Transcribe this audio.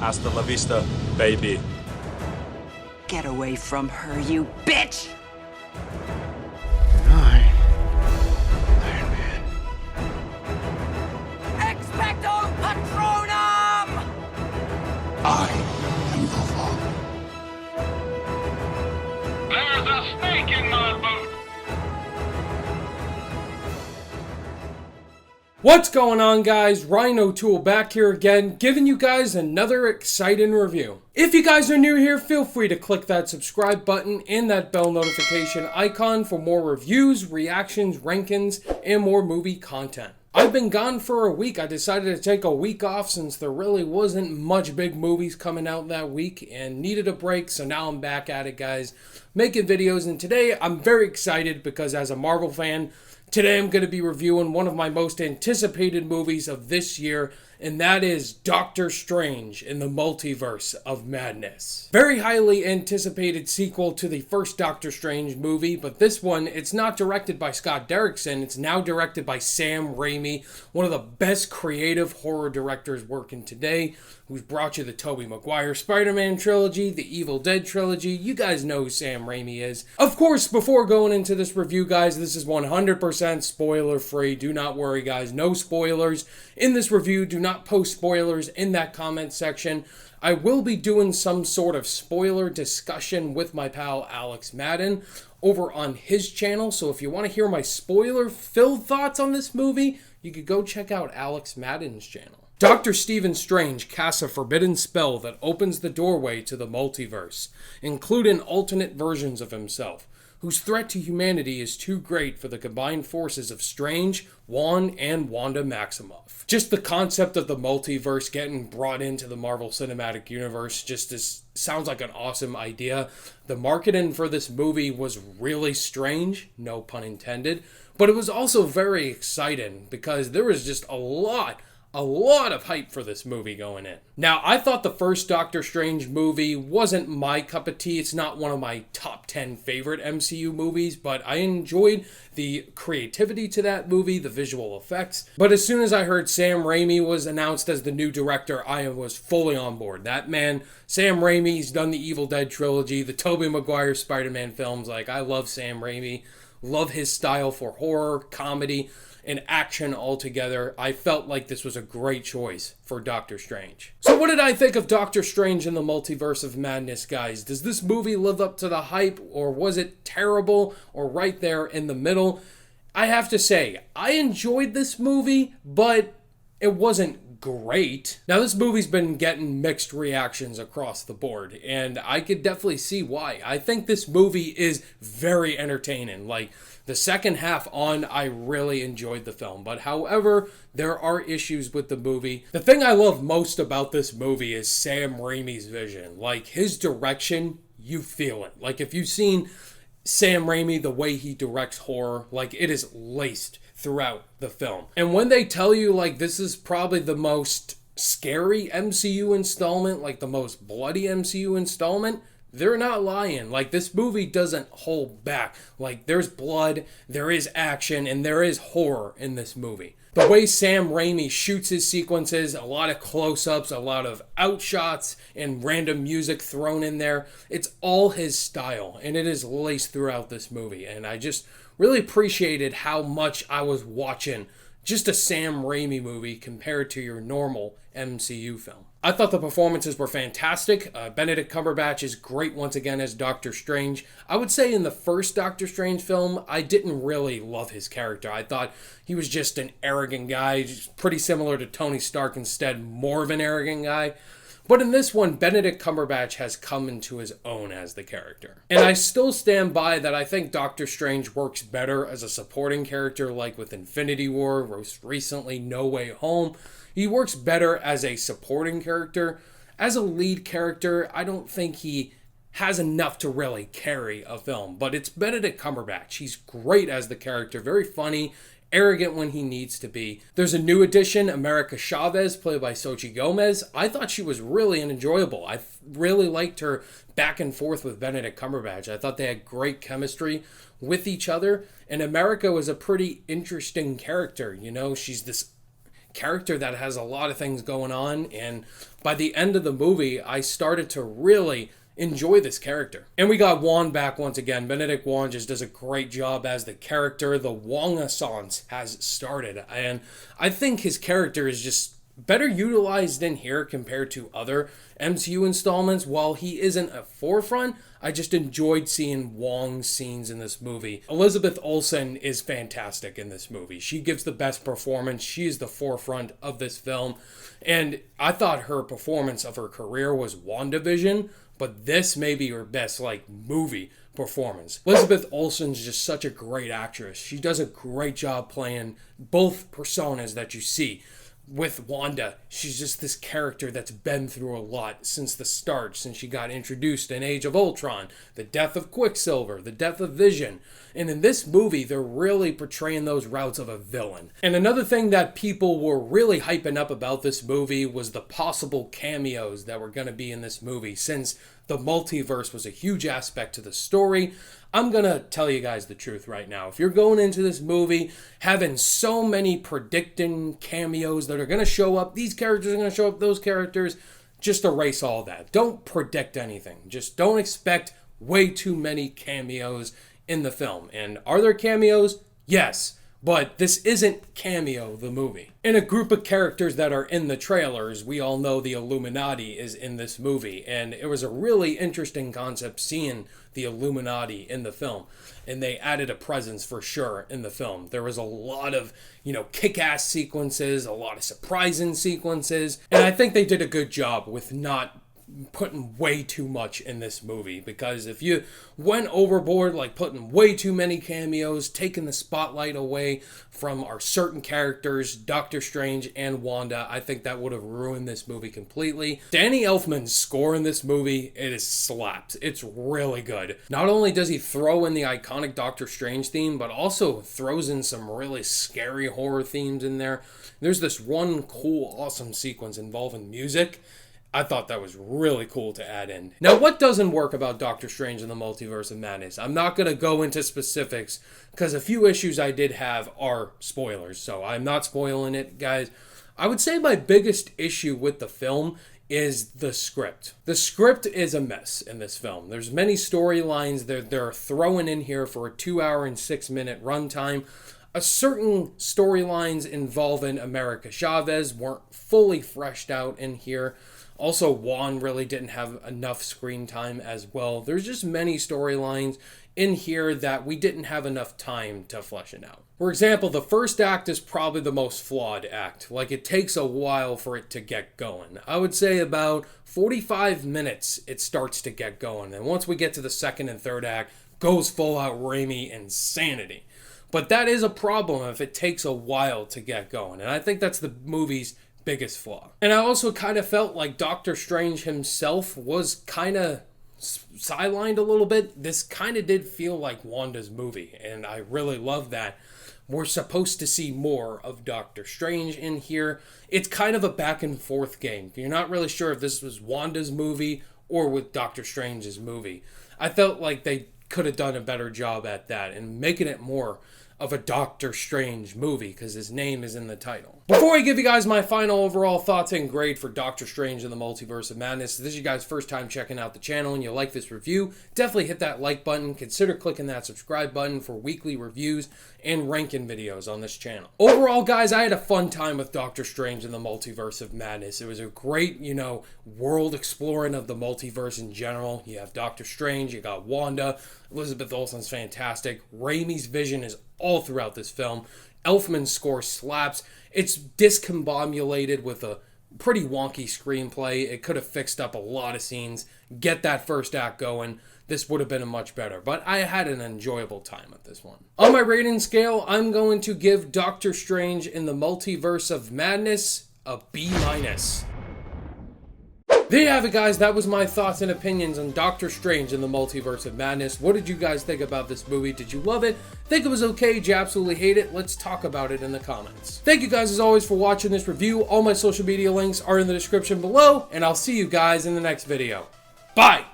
Hasta la vista, baby. Get away from her, you bitch! I, Iron Man. Expecto Patronum! I am your father. There's a snake in my boot! What's going on, guys? Ryan O'Toole back here again, giving you guys another exciting review. If you guys are new here, feel free to click that subscribe button and that bell notification icon for more reviews, reactions, rankings, and more movie content. I've been gone for a week. I decided to take a week off since there really wasn't much big movies coming out that week and needed a break, so now I'm back at it, guys, making videos. And today I'm very excited because as a Marvel fan, today I'm going to be reviewing one of my most anticipated movies of this year, and that is Doctor Strange in the Multiverse of Madness. Very highly anticipated sequel to the first Doctor Strange movie, but this one, it's not directed by Scott Derrickson, it's now directed by Sam Raimi, one of the best creative horror directors working today, who's brought you the Tobey Maguire Spider-Man trilogy, the Evil Dead trilogy. You guys know who Sam Raimi is. Of course, before going into this review, guys, this is 100% spoiler-free. Do not worry, guys. No spoilers in this review. Do not post spoilers in that comment section. I will be doing some sort of spoiler discussion with my pal Alex Madden over on his channel. So if you want to hear my spoiler-filled thoughts on this movie, you could go check out Alex Madden's channel. Dr. Stephen Strange casts a forbidden spell that opens the doorway to the multiverse, including alternate versions of himself, whose threat to humanity is too great for the combined forces of Strange, Wong, and Wanda Maximoff. Just the concept of the multiverse getting brought into the Marvel Cinematic Universe sounds like an awesome idea. The marketing for this movie was really strange, no pun intended, but it was also very exciting because there was just a lot of hype for this movie going in. Now, I thought the first Doctor Strange movie wasn't my cup of tea. It's not one of my top 10 favorite MCU movies, but I enjoyed the creativity to that movie, the visual effects. But as soon as I heard Sam Raimi was announced as the new director, I was fully on board. That man, Sam Raimi, he's done the Evil Dead trilogy, the Tobey Maguire Spider-Man films. Like, I love Sam Raimi. Love his style for horror, comedy, and action altogether. I felt like this was a great choice for Doctor Strange. So what did I think of Doctor Strange in the Multiverse of Madness, guys? Does this movie live up to the hype, or was it terrible, or right there in the middle? I have to say, I enjoyed this movie, but it wasn't great. Now, this movie's been getting mixed reactions across the board, and I could definitely see why. I think this movie is very entertaining. Like, the second half on, I really enjoyed the film. But however, there are issues with the movie. The thing I love most about this movie is Sam Raimi's vision. Like, his direction, you feel it. Like, if you've seen Sam Raimi, the way he directs horror, like, it is laced throughout the film. And when they tell you, like, this is probably the most scary MCU installment, like the most bloody MCU installment, they're not lying. Like, this movie doesn't hold back. Like, there's blood, there is action, and there is horror in this movie. The way Sam Raimi shoots his sequences, a lot of close-ups, a lot of outshots, and random music thrown in there, it's all his style, and it is laced throughout this movie. And I just really appreciated how much I was watching just a Sam Raimi movie compared to your normal MCU film. I thought the performances were fantastic. Benedict Cumberbatch is great once again as Doctor Strange. I would say in the first Doctor Strange film, I didn't really love his character. I thought he was just an arrogant guy, just pretty similar to Tony Stark, instead more of an arrogant guy. But in this one, Benedict Cumberbatch has come into his own as the character. And I still stand by that I think Doctor Strange works better as a supporting character, like with Infinity War, most recently No Way Home. He works better as a supporting character. As a lead character, I don't think he has enough to really carry a film. But it's Benedict Cumberbatch. He's great as the character, very funny, arrogant when he needs to be. There's a new addition, America Chavez, played by Xochitl Gomez. I thought she was really enjoyable. I really liked her back and forth with Benedict Cumberbatch. I thought they had great chemistry with each other. And America was a pretty interesting character. You know, she's this character that has a lot of things going on, and by the end of the movie, I started to really enjoy this character. And we got Wong back once again. Benedict Wong just does a great job as the character. The Wong-assance has started, and I think his character is just better utilized in here compared to other MCU installments. While he isn't a forefront, I just enjoyed seeing Wong's scenes in this movie. Elizabeth Olsen is fantastic in this movie. She gives the best performance. She is the forefront of this film. And I thought her performance of her career was WandaVision, but this may be her best, movie performance. Elizabeth Olsen's just such a great actress. She does a great job playing both personas that you see. With Wanda, she's just this character that's been through a lot since the start, since she got introduced in Age of Ultron, the death of Quicksilver, the death of Vision. And in this movie, they're really portraying those routes of a villain. And another thing that people were really hyping up about this movie was the possible cameos that were going to be in this movie. Since the multiverse was a huge aspect to the story, I'm going to tell you guys the truth right now. If you're going into this movie having so many predicting cameos that are going to show up, these characters are going to show up, those characters, just erase all that. Don't predict anything. Just don't expect way too many cameos in the film. And are there cameos? Yes. But this isn't Cameo, the movie. In a group of characters that are in the trailers, we all know the Illuminati is in this movie. And it was a really interesting concept seeing the Illuminati in the film. And they added a presence for sure in the film. There was a lot of, kick-ass sequences, a lot of surprising sequences. And I think they did a good job with not putting way too much in this movie, because if you went overboard, putting way too many cameos, taking the spotlight away from our certain characters, Doctor Strange and Wanda, I think that would have ruined this movie completely. Danny Elfman's score in this movie, it is slaps. It's really good. Not only does he throw in the iconic Doctor Strange theme, but also throws in some really scary horror themes in there. There's this one cool, awesome sequence involving music. I thought that was really cool to add in. Now, what doesn't work about Doctor Strange in the Multiverse of Madness? I'm not going to go into specifics because a few issues I did have are spoilers, so I'm not spoiling it, guys. I would say my biggest issue with the film is the script. The script is a mess in this film. There's many storylines they're throwing in here for a 2-hour and 6-minute runtime. A certain storylines involving America Chavez weren't fully fleshed out in here. Also, Wong really didn't have enough screen time as well. There's just many storylines in here that we didn't have enough time to flesh it out. For example, the first act is probably the most flawed act. It takes a while for it to get going. I would say about 45 minutes it starts to get going. And once we get to the second and third act, goes full out Raimi insanity. But that is a problem if it takes a while to get going. And I think that's the movie's biggest flaw. And I also kind of felt like Doctor Strange himself was kind of sidelined a little bit. This kind of did feel like Wanda's movie, and I really love that. We're supposed to see more of Doctor Strange in here. It's kind of a back and forth game. You're not really sure if this was Wanda's movie or with Doctor Strange's movie. I felt like they could have done a better job at that and making it more of a Doctor Strange movie because his name is in the title. Before I give you guys my final overall thoughts and grade for Doctor Strange in the Multiverse of Madness, if this is your guys' first time checking out the channel and you like this review, definitely hit that like button. Consider clicking that subscribe button for weekly reviews and ranking videos on this channel. Overall, guys, I had a fun time with Doctor Strange in the Multiverse of Madness. It was a great, world exploring of the multiverse in general. You have Doctor Strange, you got Wanda, Elizabeth Olsen's fantastic. Raimi's vision is all throughout this film. Elfman's score slaps. It's discombobulated with a pretty wonky screenplay. It could have fixed up a lot of scenes. Get that first act going. This would have been a much better, but I had an enjoyable time at this one. On my rating scale, I'm going to give Doctor Strange in the Multiverse of Madness a B-. There you have it, guys. That was my thoughts and opinions on Doctor Strange in the Multiverse of Madness. What did you guys think about this movie? Did you love it? Think it was okay? Did you absolutely hate it? Let's talk about it in the comments. Thank you guys as always for watching this review. All my social media links are in the description below, and I'll see you guys in the next video. Bye!